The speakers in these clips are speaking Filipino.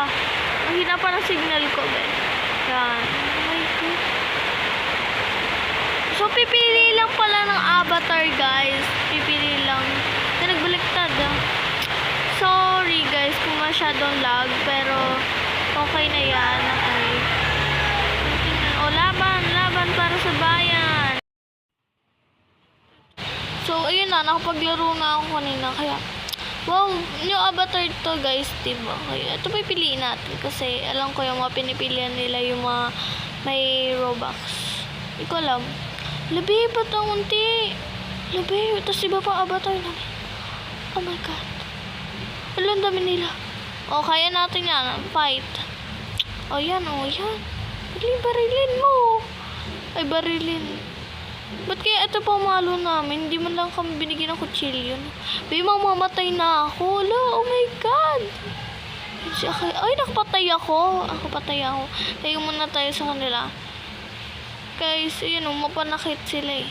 pa. Ang hina pa ng signal ko, guys. Yan. Oh my God. So, pipili lang pala ng avatar, guys. Pipili lang. Nagbaliktad, ah. Sorry, guys, kung masyadong lag. Pero, okay na yan. Ay. O, laban. Laban para sa bayan. So, ayun na. Nakapaglaro na ako kanina. Kaya, wow, new avatar to, guys, diba? Kaya, ito pipiliin natin. Kasi, alam ko yung mga pinipilian nila yung mga may Robux. Hindi ko alam. Labi, ba't ang unti? Labi, tapos iba pa avatar namin. Oh my God. Alam, dami nila. O, kaya natin yan. Fight. O, yan, o, yan. Barilin mo. Ay, barilin. Ba't kaya ito pamalo namin? Hindi man lang kami binigyan ng kutsilyo. Babe, mamamatay na ako. Wala, oh my God. Ay, nakapatay ako. Tayo muna tayo sa kanila. Guys, yun o, mapanakit sila eh.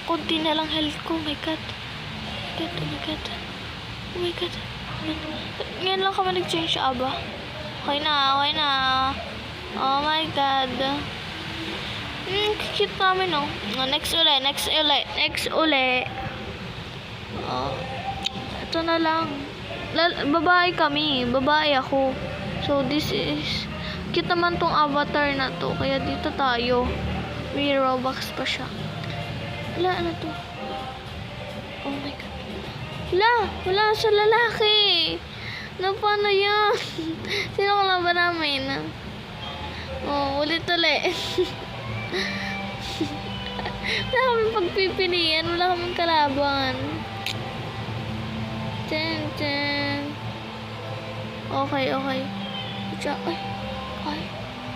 Kunti na lang health ko. Oh my God. Oh my God. Ngayon lang kami nag-change aba. Okay na. Oh my God. Cute namin, no? Next uli. Ito na lang. Babae kami. Babae ako. So, this is... Cute naman tong avatar na to. Kaya dito tayo. May Robux pa siya. Wala, ano to? Oh my God. Wala sa lalaki. Paano yan? Sino kalaban namin? Oh, ulit. Wala kaming pagpipilian. Wala kaming kalaban. Ten. Okay. Ay.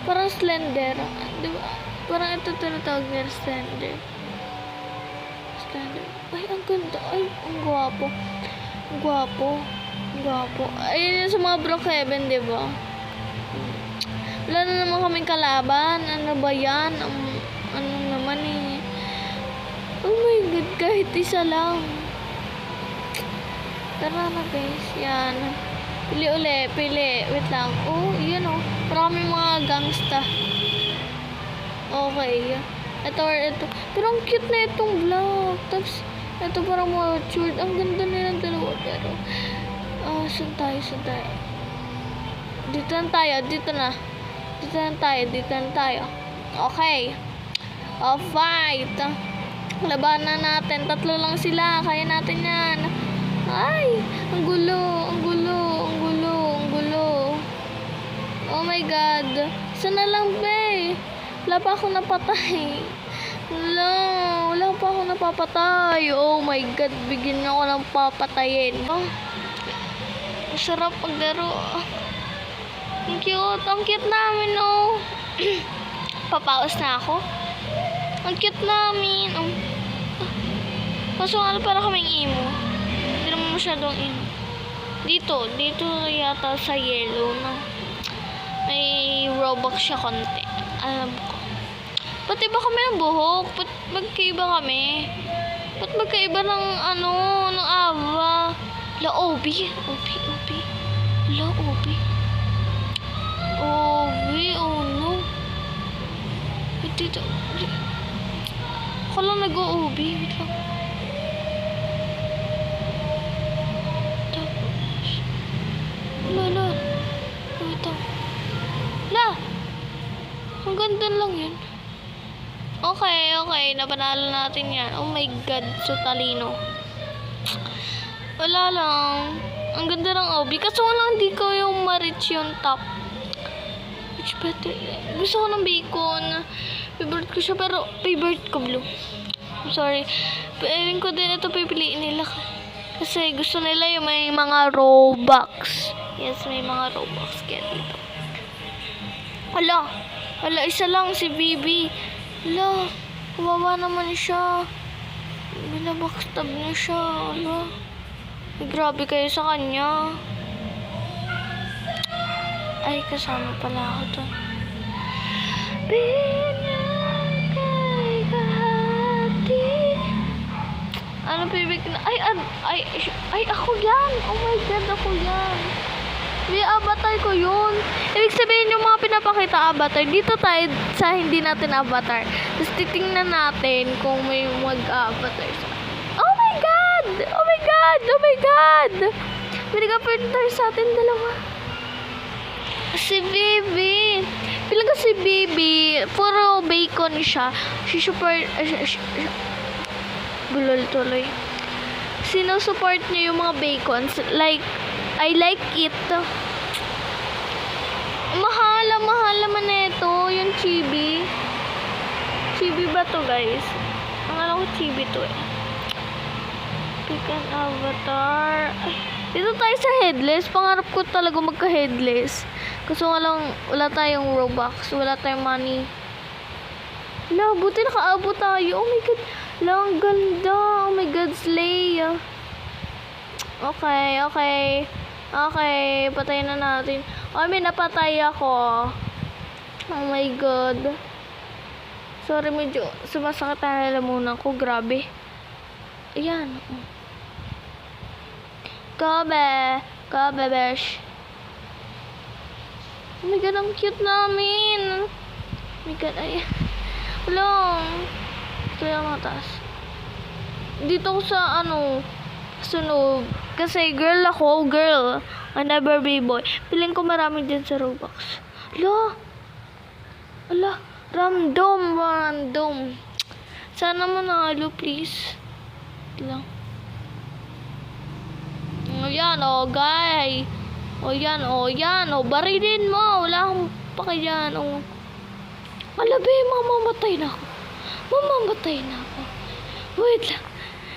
Parang slender. Diba? Parang ito tinatawag nila slender. Ay, ang ganda. Ay, ang gwapo. Ayun yung sa mga Brookhaven, diba? Wala na naman kaming kalaban. Ano ba yan? Ano naman eh. Oh my God, kahit isa lang. Tara na, guys. Yan. Pili. Wait lang. Oh, yan oh. Maraming mga gangsta. Okay. Ito. Pero ang cute na itong vlog. Tapos, ito parang matured. Ang ganda nilang dalawa. Pero, saan tayo? Dito na tayo. Okay. Fight. Labanan natin. 3 lang sila. Kaya natin yan. Ay, ang gulo. Oh my God. Sana lang, be. Wala pa ako napatay. Wala pa ako napapatay. Oh my God. Bigyan niyo ako ng papatayin. Oh. Masarap maglaro. Ang cute namin, oh. Papaos na ako. Ang cute namin. Oh. Kaso ano para kaming emo. Hindi naman masyadong emo. Dito yata sa yellow na. May Robux siya konti. Alam ko. Ba't iba kami ng buhok? Ba't magkaiba kami? Ba't magkaiba ng ng ava? Obi. Oh no. Dito. Ako lang nag-o-obi. Wait lang. Tapos. Wala. Wait lang. Ang ganda lang yun. Okay. Napanalo natin yan. Oh my God. So talino. Wala lang. Ang ganda ng obi. Kaso lang di ko yung ma-reach yung top. Which better? Gusto ko ng bacon. Favorite ko siya, pero favorite ko blue. I'm sorry. Piling ko din ito pipiliin nila. Kasi gusto nila yung may mga Robux. Yes, may mga Robux. Kaya dito. Wala, isa lang si Bibi. Wala, kawawa naman siya. Binabackstab niya siya. Wala. Grabe kayo sa kanya. Ay, kasama pala ako to. Pinagay kahati. Ano pibig na? Ay, ako yan. Oh my God, ako yan. May avatar ko yun. Ibig sabihin yung mga pinapakita avatar, dito tayo sa hindi natin avatar. Tapos titingnan natin kung may mag-avatar sa... Oh my God! Oh my God! Oh my God! May nag-avatar sa atin dalawa. Si Bibi. Pilang ka si Bibi. Puro bacon siya. Si super... bulol tuloy. Sinusupport niya yung mga bacons. Like, I like it. Mahal naman ito. Yung chibi. Chibi ba to, guys? Ang alam ko chibi to eh. Pick an avatar. Ay, dito tayo sa headless. Pangarap ko talaga magka-headless. Kasi wala tayong Robux. Wala tayong money. Wala, buti nakaabot tayo. Oh my God. Wala, ang ganda. Oh my God, slay. Okay. Patayin na natin. Oh, may napatay ako. Oh my God. Sorry, medyo sumasakit na lalamunan ko. Grabe. Ayan. Kabe, besh. Oh my God, ang cute namin. Oh my God, ayan. Long. Ito yung matas. Dito ko sa sunog. Kasi girl ako, girl. I never be boy. Piling ko marami din sa Robux. Ala, random. Sana manalo, please. Lang. Ayan, guy. Yan, barilin mo. Wala akong pakayan, Malabi, mamamatay na ako. Wait lang.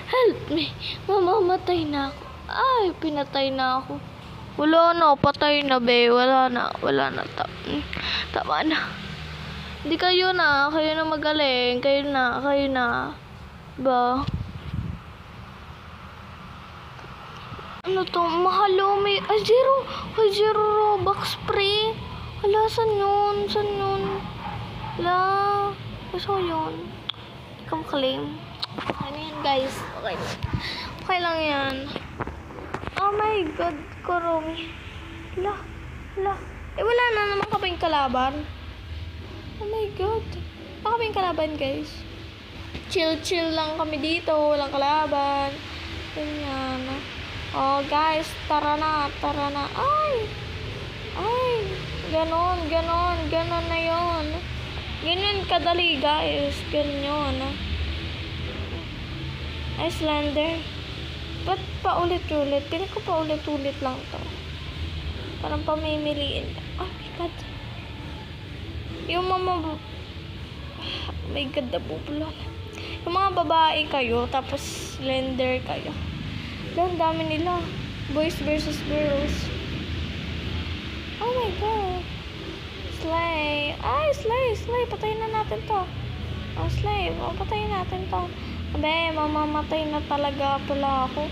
Help me. Mamamatay na ako. Ay, pinatay na ako. Wala na, patay na, be. Wala na. Tama na. Hindi kayo na magaling. Kayo na. Ba? Ano to? Mahalo, may... zero Robux free. Hala, saan yun? Wala. Gusto ko yun. Hindi ko claim. Ano yan, guys? Okay lang yan. Oh my God, Kuromi. Wala. Wala na naman kaming kalaban. Oh my God. Wala kaming kalaban, guys. Chill lang kami dito. Walang kalaban. Ganyan. Oh, guys. Tara na. Ay. Ganon na yun. Ganyan kadali, guys. Ganyan. Icelander. Ba't paulit-ulit? Piling ko paulit-ulit lang to. Parang pamimiliin. Oh my God. Yung oh my God, nabubulol. Yung mga babae kayo, tapos slender kayo. Ang dami nila. Boys versus girls. Oh my God. Slay. Ay, slay. Patayin na natin to. Oh, slay. Patayin natin to. Abe, mamamatay na talaga pala ako.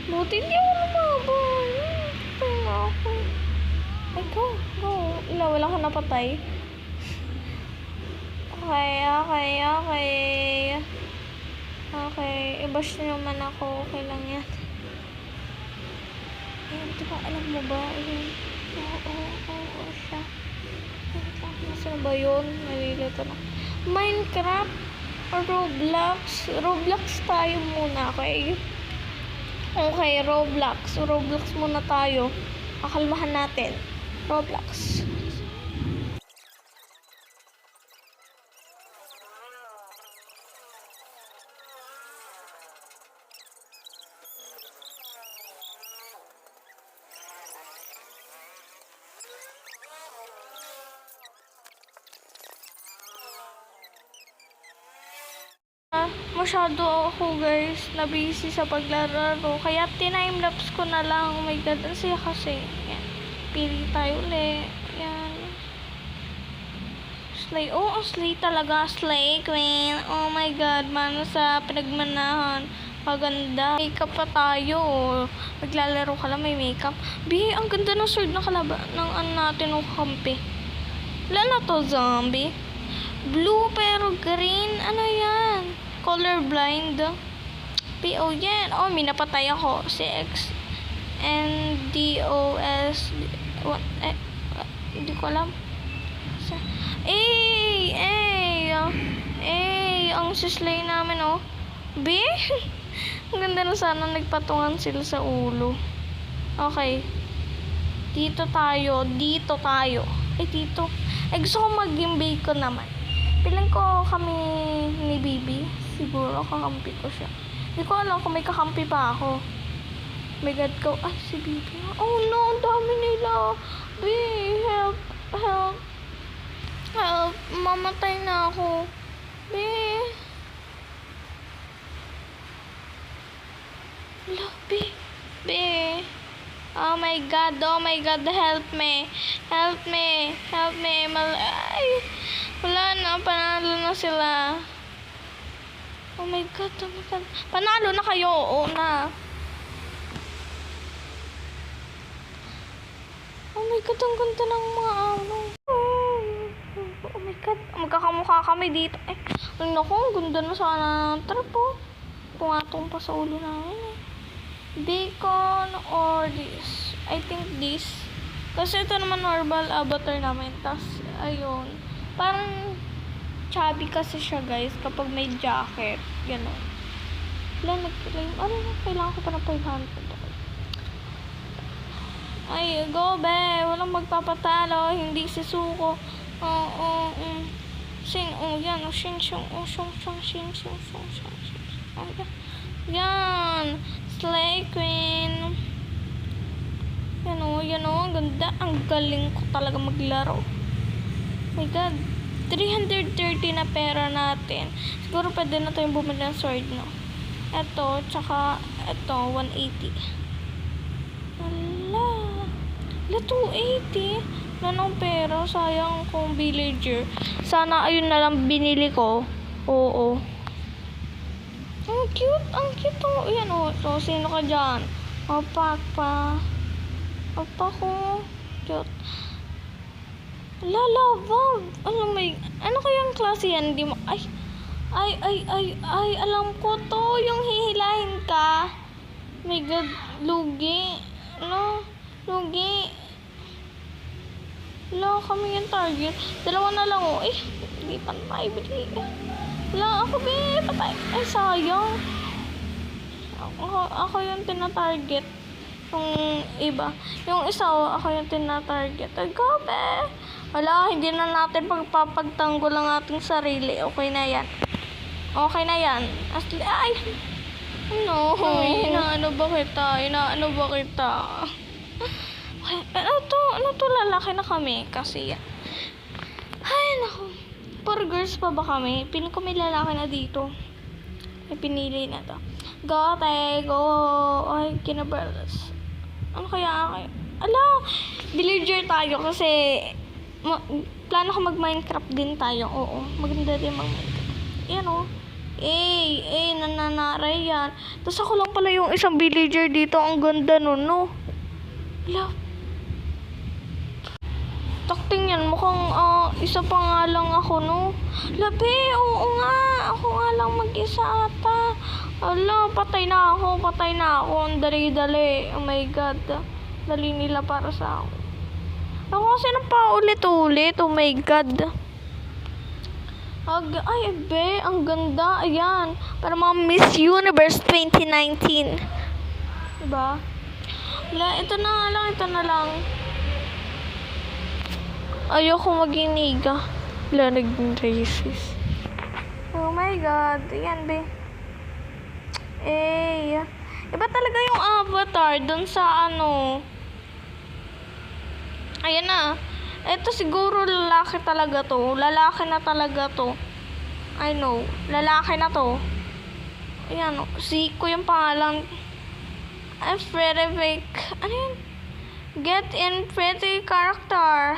Buti hindi ako lumabon. Patay na ako. Ay, go. Wala ka napatay. Okay. I-bash nyo man ako. Okay lang yan. Ayun, diba, alam mo ba? Ayun. Oo, siya. Nasaan ba yun? Nalilito na. Minecraft or Roblox? Roblox tayo muna, okay? Okay, Roblox muna tayo. Kakalmahan natin. Roblox. Masyado ako, guys, na-busy sa paglalaro. Kaya tinime-lapse ko na lang. Oh my God, ang saya kasi. Yan. Pili tayo ulit. Yan. Slay. Oh, ang slay talaga. Slay, queen. Oh my God, mano sa pinagmanahan. Paganda. Makeup pa tayo. Maglalaro ka lang, may makeup. Ang ganda ng sword na kalaban ng natin ng kampi. Wala na to, zombie. Blue pero green. Ano yan? Colorblind. PO yan. Oh, may napatay ako. CX. NDOS. Hindi ko alam. Ang sislay namin, oh. B? Ang ganda na sana nagpatungan sila sa ulo. Okay. Dito tayo. Dito. Gusto ko maging bacon naman. Piling ko kami ni Bibi. Siguro kakampi ko siya. Hindi ko alam kung may kakampi pa ako. My God ko. Ay, si Bibi. Oh no, ang dami nila. B, help. Mamatay na ako. B. B. Oh my God, help me. Ay, wala na, panalo na sila. Oh my God. Panalo na kayo, oo na. Oh my God, ang ganda ng mga araw. Oh my God, magkakamukha kami dito. Naku, ang ganda na sana ng trap, oh. Pumatong pa sa ulo namin, eh. Bacon or this? I think this. Kasi ito naman normal avatar namin. Tapos, ayun. Parang chubby kasi siya, guys. Kapag may jacket. Gano'n. Kailangan ko pa ng 500. Ay, go, be. Walang magpapatalo. Hindi si Suko. Yan. Slay Queen. Yan o, ang ganda. Ang galing ko talaga maglaro. My God. 330 na pera natin. Siguro pwede na tayong bumili ng sword, no? Ito, tsaka ito, 180. Wala. 280. Nanong pera. Sayang kung villager. Sana ayun na lang binili ko. Oo. Ang cute. Oh. Yan o. So, sino ka dyan? Opa ko. Cute. Lava. Ano kayang klase yan? Di mo, ay, alam ko to. Yung hihilahin ka. My God, lugi. Lugi. Wala kami yung target. Dalawa na lang, oh. Hindi pa maibili. Wala ako, patay. Ay, sayang. Ako yung tina-target. Yung iba. Yung isa, ako yung tina-target. Go, be. Wala, hindi na natin pagpapagtanggol ang ating sarili. Okay na yan. Ay. No. Inaano ba kita? Ano to, lalaki na kami. Kasi yan. Ay, naku. 4 girls pa ba kami? Piling ko may lalaki na dito. May pinili na to. Go, te. Go. Ay, kinabalas. Ano kaya? Ala, villager tayo kasi plano ko mag-Minecraft din tayo. Oo, maganda din mag-Minecraft. Yan, oh. Nananaray yan. Tapos ako lang pala yung isang villager dito. Ang ganda nun, no? Ala. Takting yan. Mukhang isa pa nga lang ako, no? Labi, oo nga. Ako nga lang mag-isa ata. Ala, patay na ako. Ang dali-dali. Oh my God. Dali nila para sa ako. Ako kasi ulit. Oh my God. Ay, be. Ang ganda. Ayan. Para mga Miss Universe 2019. Diba? Wala, ito na lang. Ayoko maging niga. Wala, naging racist. Oh my God. Ayan, be. Iba talaga yung avatar dun sa ano. Ayan na. Ito siguro lalaki talaga to. Lalaki na talaga to. I know. Lalaki na to. Ayan, Zico yung pangalan. I'm pretty fake. Ano yun? Get in pretty character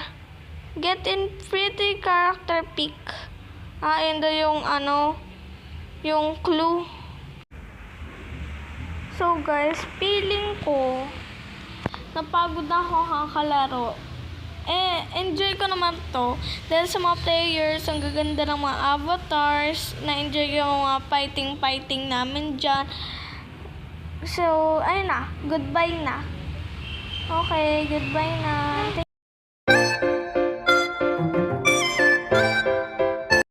pic. Yun daw yung yung clue. So guys, feeling ko napagod na ako kakalaro. Enjoy ko naman to. Dahil sa mga players, ang gaganda ng mga avatars. Na-enjoy ko yung mga fighting namin dyan. So, ayun na. Goodbye na. Okay, goodbye na.